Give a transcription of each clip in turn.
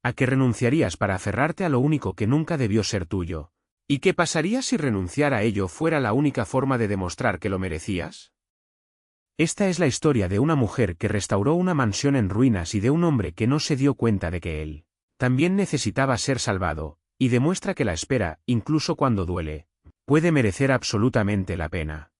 ¿A qué renunciarías para aferrarte a lo único que nunca debió ser tuyo? ¿Y qué pasaría si renunciar a ello fuera la única forma de demostrar que lo merecías? Esta es la historia de una mujer que restauró una mansión en ruinas y de un hombre que no se dio cuenta de que él también necesitaba ser salvado, y demuestra que la espera, incluso cuando duele, puede merecer absolutamente la pena.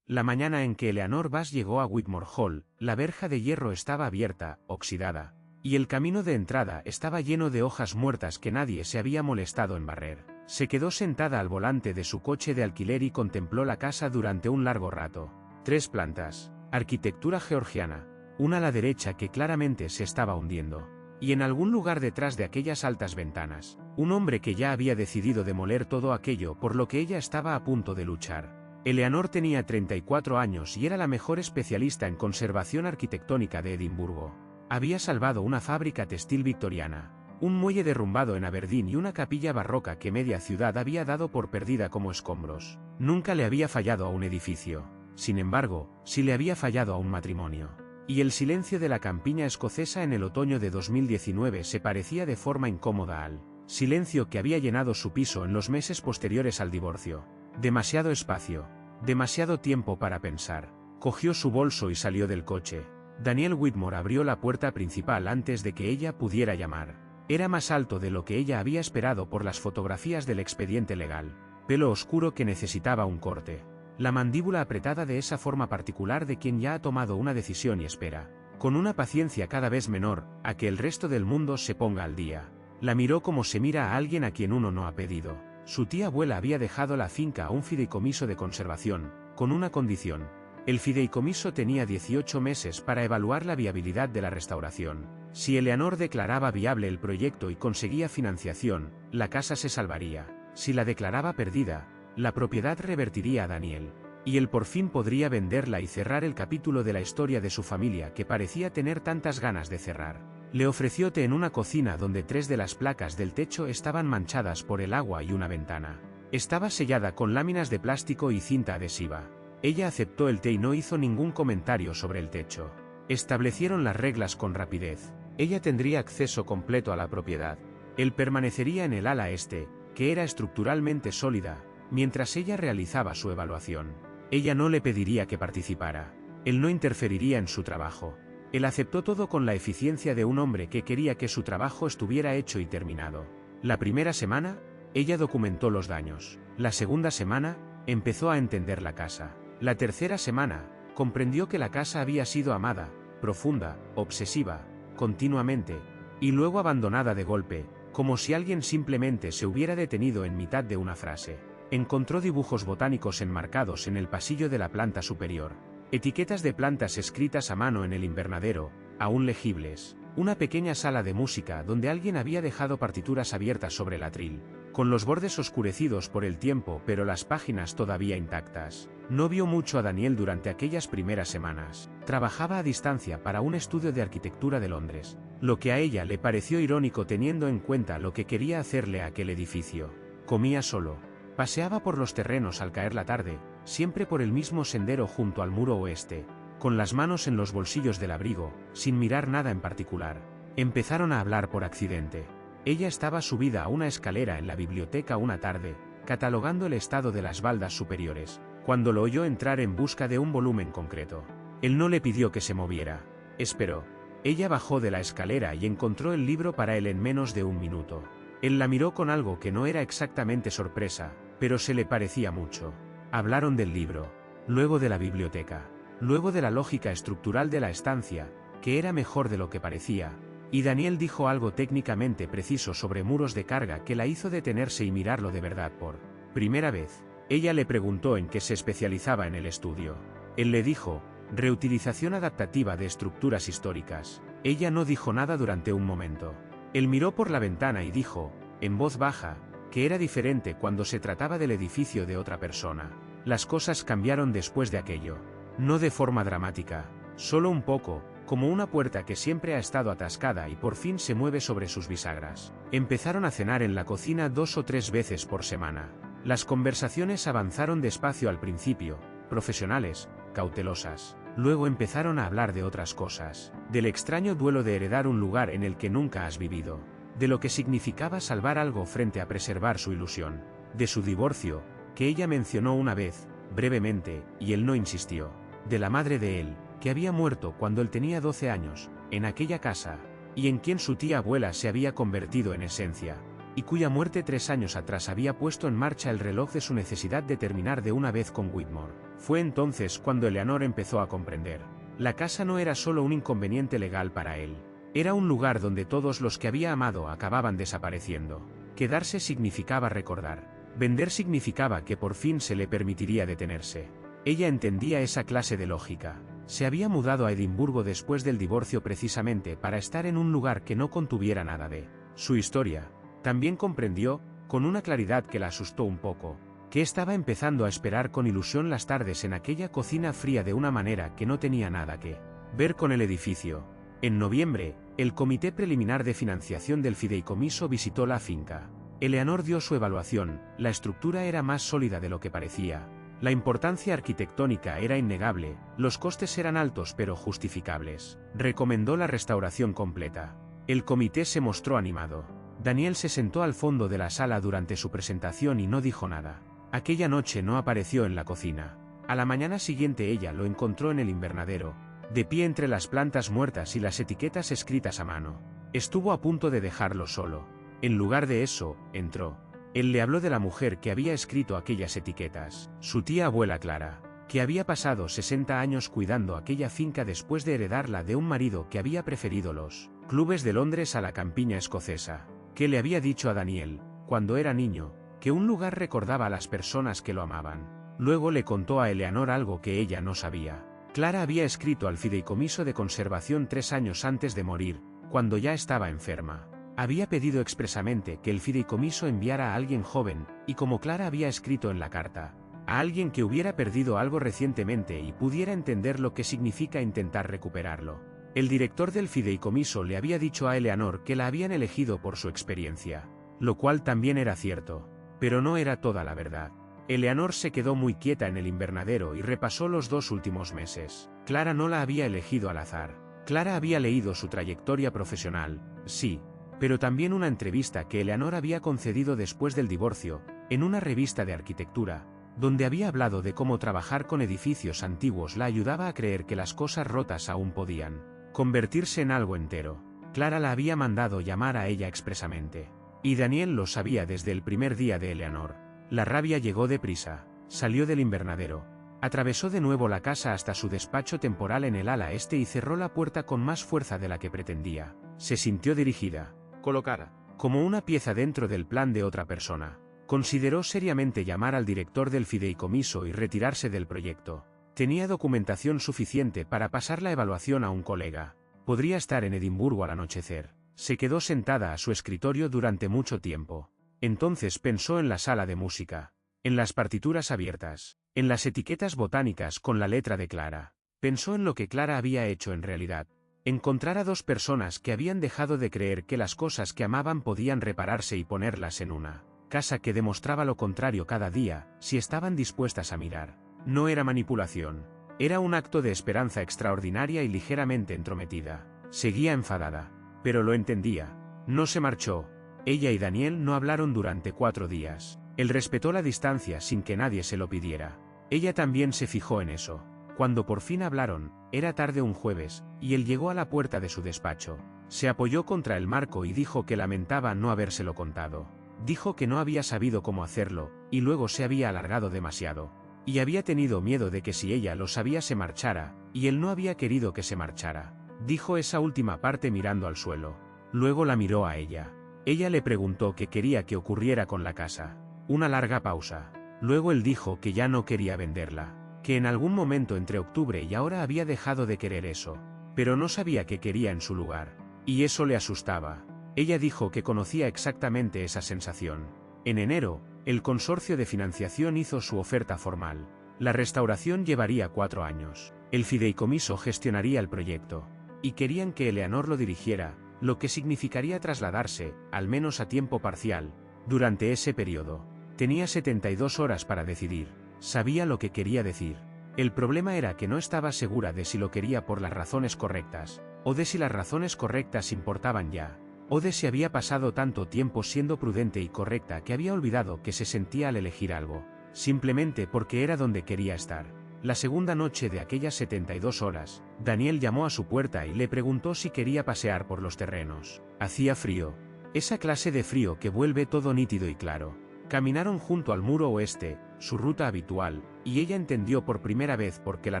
La mañana en que Eleanor Bass llegó a Whitmore Hall, la verja de hierro estaba abierta, oxidada, y el camino de entrada estaba lleno de hojas muertas que nadie se había molestado en barrer. Se quedó sentada al volante de su coche de alquiler y contempló la casa durante un largo rato. 3 plantas, arquitectura georgiana, una a la derecha que claramente se estaba hundiendo. Y en algún lugar detrás de aquellas altas ventanas, un hombre que ya había decidido demoler todo aquello por lo que ella estaba a punto de luchar. Eleanor tenía 34 años y era la mejor especialista en conservación arquitectónica de Edimburgo. Había salvado una fábrica textil victoriana, un muelle derrumbado en Aberdeen y una capilla barroca que media ciudad había dado por perdida como escombros. Nunca le había fallado a un edificio. Sin embargo, sí le había fallado a un matrimonio. Y el silencio de la campiña escocesa en el otoño de 2019 se parecía de forma incómoda al silencio que había llenado su piso en los meses posteriores al divorcio. Demasiado espacio. Demasiado tiempo para pensar. Cogió su bolso y salió del coche. Daniel Whitmore abrió la puerta principal antes de que ella pudiera llamar. Era más alto de lo que ella había esperado por las fotografías del expediente legal. Pelo oscuro que necesitaba un corte. La mandíbula apretada de esa forma particular de quien ya ha tomado una decisión y espera, con una paciencia cada vez menor, a que el resto del mundo se ponga al día. La miró como se mira a alguien a quien uno no ha pedido. Su tía abuela había dejado la finca a un fideicomiso de conservación, con una condición. El fideicomiso tenía 18 meses para evaluar la viabilidad de la restauración. Si Eleanor declaraba viable el proyecto y conseguía financiación, la casa se salvaría. Si la declaraba perdida, la propiedad revertiría a Daniel. Y él por fin podría venderla y cerrar el capítulo de la historia de su familia que parecía tener tantas ganas de cerrar. Le ofreció té en una cocina donde 3 de las placas del techo estaban manchadas por el agua y una ventana estaba sellada con láminas de plástico y cinta adhesiva. Ella aceptó el té y no hizo ningún comentario sobre el techo. Establecieron las reglas con rapidez. Ella tendría acceso completo a la propiedad. Él permanecería en el ala este, que era estructuralmente sólida, mientras ella realizaba su evaluación. Ella no le pediría que participara. Él no interferiría en su trabajo. Él aceptó todo con la eficiencia de un hombre que quería que su trabajo estuviera hecho y terminado. La primera semana, ella documentó los daños. La segunda semana, empezó a entender la casa. La tercera semana, comprendió que la casa había sido amada, profunda, obsesiva, continuamente, y luego abandonada de golpe, como si alguien simplemente se hubiera detenido en mitad de una frase. Encontró dibujos botánicos enmarcados en el pasillo de la planta superior. Etiquetas de plantas escritas a mano en el invernadero, aún legibles. Una pequeña sala de música donde alguien había dejado partituras abiertas sobre el atril, con los bordes oscurecidos por el tiempo pero las páginas todavía intactas. No vio mucho a Daniel durante aquellas primeras semanas. Trabajaba a distancia para un estudio de arquitectura de Londres, lo que a ella le pareció irónico teniendo en cuenta lo que quería hacerle a aquel edificio. Comía solo. Paseaba por los terrenos al caer la tarde, siempre por el mismo sendero junto al muro oeste, con las manos en los bolsillos del abrigo, sin mirar nada en particular. Empezaron a hablar por accidente. Ella estaba subida a una escalera en la biblioteca una tarde, catalogando el estado de las baldas superiores, cuando lo oyó entrar en busca de un volumen concreto. Él no le pidió que se moviera. Esperó. Ella bajó de la escalera y encontró el libro para él en menos de un minuto. Él la miró con algo que no era exactamente sorpresa, pero se le parecía mucho. Hablaron del libro, luego de la biblioteca, luego de la lógica estructural de la estancia, que era mejor de lo que parecía, y Daniel dijo algo técnicamente preciso sobre muros de carga que la hizo detenerse y mirarlo de verdad por primera vez. Ella le preguntó en qué se especializaba en el estudio. Él le dijo, reutilización adaptativa de estructuras históricas. Ella no dijo nada durante un momento. Él miró por la ventana y dijo, en voz baja, que era diferente cuando se trataba del edificio de otra persona. Las cosas cambiaron después de aquello. No de forma dramática, solo un poco, como una puerta que siempre ha estado atascada y por fin se mueve sobre sus bisagras. Empezaron a cenar en la cocina 2 o 3 veces por semana. Las conversaciones avanzaron despacio al principio, profesionales, cautelosas. Luego empezaron a hablar de otras cosas, del extraño duelo de heredar un lugar en el que nunca has vivido, de lo que significaba salvar algo frente a preservar su ilusión, de su divorcio, que ella mencionó una vez, brevemente, y él no insistió, de la madre de él, que había muerto cuando él tenía 12 años, en aquella casa, y en quien su tía abuela se había convertido en esencia, y cuya muerte 3 años atrás había puesto en marcha el reloj de su necesidad de terminar de una vez con Whitmore. Fue entonces cuando Eleanor empezó a comprender. La casa no era solo un inconveniente legal para él. Era un lugar donde todos los que había amado acababan desapareciendo. Quedarse significaba recordar. Vender significaba que por fin se le permitiría detenerse. Ella entendía esa clase de lógica. Se había mudado a Edimburgo después del divorcio precisamente para estar en un lugar que no contuviera nada de su historia. También comprendió, con una claridad que la asustó un poco, que estaba empezando a esperar con ilusión las tardes en aquella cocina fría de una manera que no tenía nada que ver con el edificio. En noviembre, el Comité Preliminar de Financiación del Fideicomiso visitó la finca. Eleanor dio su evaluación. La estructura era más sólida de lo que parecía. La importancia arquitectónica era innegable, los costes eran altos pero justificables. Recomendó la restauración completa. El comité se mostró animado. Daniel se sentó al fondo de la sala durante su presentación y no dijo nada. Aquella noche no apareció en la cocina. A la mañana siguiente ella lo encontró en el invernadero, de pie entre las plantas muertas y las etiquetas escritas a mano. Estuvo a punto de dejarlo solo. En lugar de eso, entró. Él le habló de la mujer que había escrito aquellas etiquetas, su tía abuela Clara, que había pasado 60 años cuidando aquella finca después de heredarla de un marido que había preferido los clubes de Londres a la campiña escocesa, que le había dicho a Daniel, cuando era niño, que un lugar recordaba a las personas que lo amaban. Luego le contó a Eleanor algo que ella no sabía. Clara había escrito al fideicomiso de conservación 3 años antes de morir, cuando ya estaba enferma. Había pedido expresamente que el fideicomiso enviara a alguien joven, y como Clara había escrito en la carta, a alguien que hubiera perdido algo recientemente y pudiera entender lo que significa intentar recuperarlo. El director del fideicomiso le había dicho a Eleanor que la habían elegido por su experiencia, lo cual también era cierto, pero no era toda la verdad. Eleanor se quedó muy quieta en el invernadero y repasó los 2 últimos meses. Clara no la había elegido al azar. Clara había leído su trayectoria profesional, sí, pero también una entrevista que Eleanor había concedido después del divorcio, en una revista de arquitectura, donde había hablado de cómo trabajar con edificios antiguos la ayudaba a creer que las cosas rotas aún podían convertirse en algo entero. Clara la había mandado llamar a ella expresamente. Y Daniel lo sabía desde el primer día de Eleanor. La rabia llegó deprisa. Salió del invernadero. Atravesó de nuevo la casa hasta su despacho temporal en el ala este y cerró la puerta con más fuerza de la que pretendía. Se sintió dirigida. Colocada. Como una pieza dentro del plan de otra persona. Consideró seriamente llamar al director del fideicomiso y retirarse del proyecto. Tenía documentación suficiente para pasar la evaluación a un colega. Podría estar en Edimburgo al anochecer. Se quedó sentada a su escritorio durante mucho tiempo. Entonces pensó en la sala de música, en las partituras abiertas, en las etiquetas botánicas con la letra de Clara. Pensó en lo que Clara había hecho en realidad. Encontrar a 2 personas que habían dejado de creer que las cosas que amaban podían repararse y ponerlas en una casa que demostraba lo contrario cada día, si estaban dispuestas a mirar. No era manipulación. Era un acto de esperanza extraordinaria y ligeramente entrometida. Seguía enfadada. Pero lo entendía. No se marchó. Ella y Daniel no hablaron durante 4 días. Él respetó la distancia sin que nadie se lo pidiera. Ella también se fijó en eso. Cuando por fin hablaron, era tarde un jueves, y él llegó a la puerta de su despacho. Se apoyó contra el marco y dijo que lamentaba no habérselo contado. Dijo que no había sabido cómo hacerlo, y luego se había alargado demasiado. Y había tenido miedo de que si ella lo sabía se marchara, y él no había querido que se marchara. Dijo esa última parte mirando al suelo. Luego la miró a ella. Ella le preguntó qué quería que ocurriera con la casa. Una larga pausa. Luego él dijo que ya no quería venderla, que en algún momento entre octubre y ahora había dejado de querer eso, pero no sabía qué quería en su lugar. Y eso le asustaba. Ella dijo que conocía exactamente esa sensación. En enero, el consorcio de financiación hizo su oferta formal. La restauración llevaría 4 años. El fideicomiso gestionaría el proyecto. y querían que Eleanor lo dirigiera, lo que significaría trasladarse, al menos a tiempo parcial, durante ese periodo. Tenía 72 horas para decidir. Sabía lo que quería decir. El problema era que no estaba segura de si lo quería por las razones correctas, o de si las razones correctas importaban ya, o de si había pasado tanto tiempo siendo prudente y correcta que había olvidado que se sentía al elegir algo, simplemente porque era donde quería estar. La segunda noche de aquellas 72 horas, Daniel llamó a su puerta y le preguntó si quería pasear por los terrenos. Hacía frío. Esa clase de frío que vuelve todo nítido y claro. Caminaron junto al muro oeste, su ruta habitual, y ella entendió por primera vez por qué la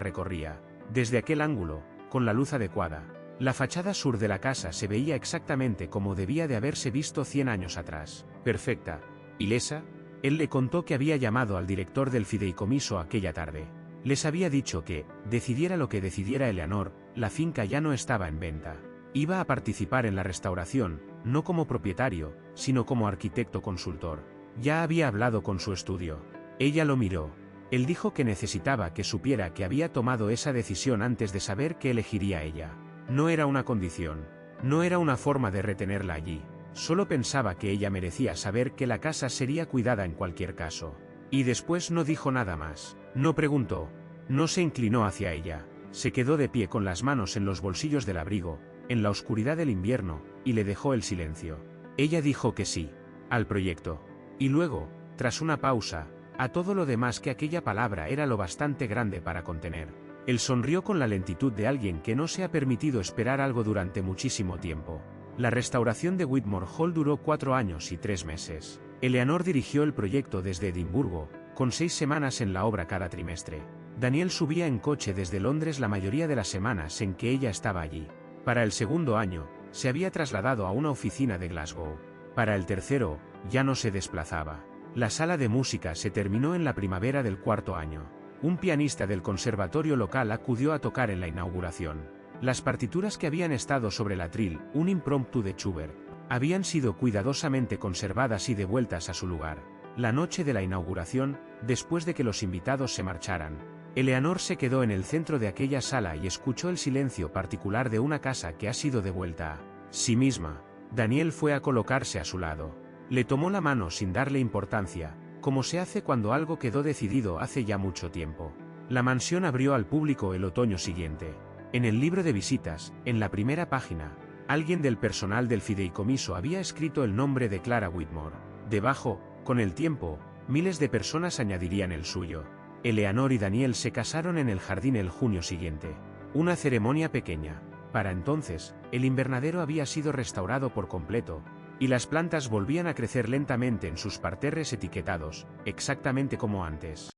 recorría. Desde aquel ángulo, con la luz adecuada, la fachada sur de la casa se veía exactamente como debía de haberse visto 100 años atrás. Perfecta. ¿Ilesa? Él le contó que había llamado al director del fideicomiso aquella tarde. Les había dicho que, decidiera lo que decidiera Eleanor, la finca ya no estaba en venta. Iba a participar en la restauración, no como propietario, sino como arquitecto consultor. Ya había hablado con su estudio. Ella lo miró. Él dijo que necesitaba que supiera que había tomado esa decisión antes de saber qué elegiría ella. No era una condición. No era una forma de retenerla allí. Solo pensaba que ella merecía saber que la casa sería cuidada en cualquier caso. Y después no dijo nada más. No preguntó. No se inclinó hacia ella. Se quedó de pie con las manos en los bolsillos del abrigo, en la oscuridad del invierno, y le dejó el silencio. Ella dijo que sí. Al proyecto. Y luego, tras una pausa, a todo lo demás que aquella palabra era lo bastante grande para contener. Él sonrió con la lentitud de alguien que no se ha permitido esperar algo durante muchísimo tiempo. La restauración de Whitmore Hall duró 4 años y 3 meses. Eleanor dirigió el proyecto desde Edimburgo, con 6 semanas en la obra cada trimestre. Daniel subía en coche desde Londres la mayoría de las semanas en que ella estaba allí. Para el segundo año, se había trasladado a una oficina de Glasgow. Para el tercero, ya no se desplazaba. La sala de música se terminó en la primavera del 4.º año. Un pianista del conservatorio local acudió a tocar en la inauguración. Las partituras que habían estado sobre el atril, un impromptu de Schubert, habían sido cuidadosamente conservadas y devueltas a su lugar. La noche de la inauguración, después de que los invitados se marcharan, Eleanor se quedó en el centro de aquella sala y escuchó el silencio particular de una casa que ha sido devuelta a sí misma. Daniel fue a colocarse a su lado. Le tomó la mano sin darle importancia, como se hace cuando algo quedó decidido hace ya mucho tiempo. La mansión abrió al público el otoño siguiente. En el libro de visitas, en la primera página, alguien del personal del fideicomiso había escrito el nombre de Clara Whitmore. Debajo, con el tiempo, miles de personas añadirían el suyo. Eleanor y Daniel se casaron en el jardín el junio siguiente. Una ceremonia pequeña. Para entonces, el invernadero había sido restaurado por completo, y las plantas volvían a crecer lentamente en sus parterres etiquetados, exactamente como antes.